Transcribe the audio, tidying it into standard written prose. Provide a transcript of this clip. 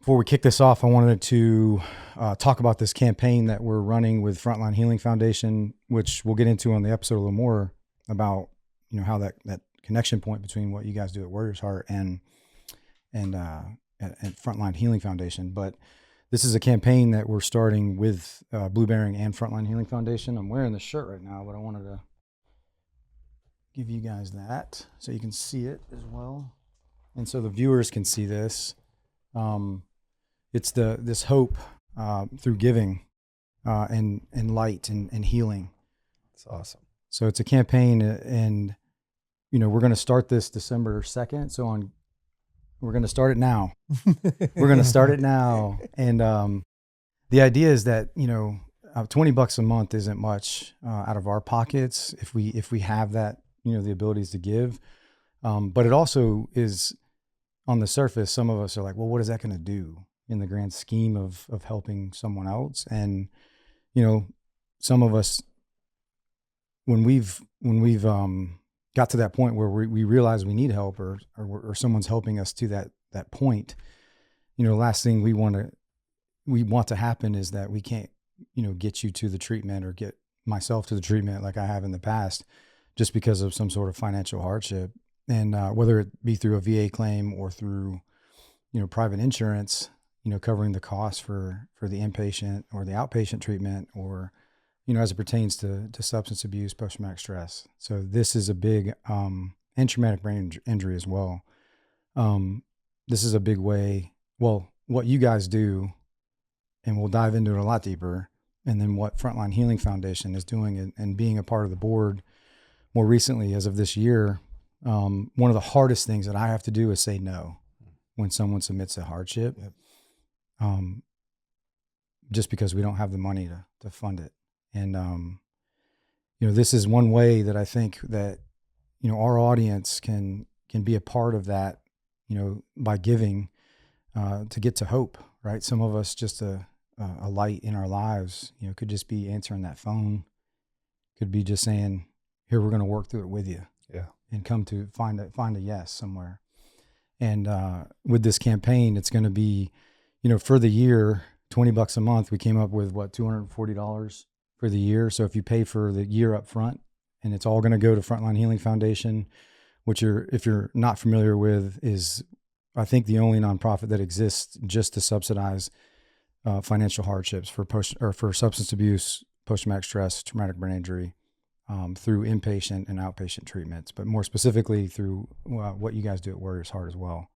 Before we kick this off, I wanted to talk about this campaign that we're running with Frontline Healing Foundation, which we'll get into on the episode a little more about, how that connection point between what you guys do at Warrior's Heart and Frontline Healing Foundation. But this is a campaign that we're starting with Blue Bearing and Frontline Healing Foundation. I'm wearing this shirt right now, but I wanted to give you guys that so you can see it as well, and so the viewers can see this. It's this hope through giving and light and healing. That's awesome. So it's a campaign, and we're going to start this December 2nd. So we're going to start it now. We're going to start it now, and the idea is that $20 a month isn't much out of our pockets if we have that the abilities to give, but it also is, on the surface, some of us are like, well, what is that going to do in the grand scheme of helping someone else? And, some of us, when we've got to that point where we realize we need help or someone's helping us to that point, the last thing we want to happen is that we can't, get you to the treatment or get myself to the treatment like I have in the past, just because of some sort of financial hardship. And whether it be through a VA claim or through, private insurance, covering the costs for the inpatient or the outpatient treatment, or, as it pertains to substance abuse, post-traumatic stress. So this is a big, and traumatic brain injury as well. This is a big way, well, what you guys do, and we'll dive into it a lot deeper, and then what Frontline Healing Foundation is doing and being a part of the board more recently as of this year. One of the hardest things that I have to do is say no when someone submits a hardship. Yep. Just because we don't have the money to fund it. And, this is one way that I think that, our audience can be a part of that, by giving, to get to hope, right? Some of us, just a light in our lives, could just be answering that phone, could be just saying, here, we're going to work through it with you. Yeah. And come to find a yes somewhere. And with this campaign, it's going to be, for the year, $20 a month. We came up with $240 for the year. So if you pay for the year up front, and it's all going to go to Frontline Healing Foundation, which if you're not familiar with, is I think the only nonprofit that exists just to subsidize financial hardships for substance abuse, post-traumatic stress, traumatic brain injury. Through inpatient and outpatient treatments, but more specifically through what you guys do at Warrior's Heart as well.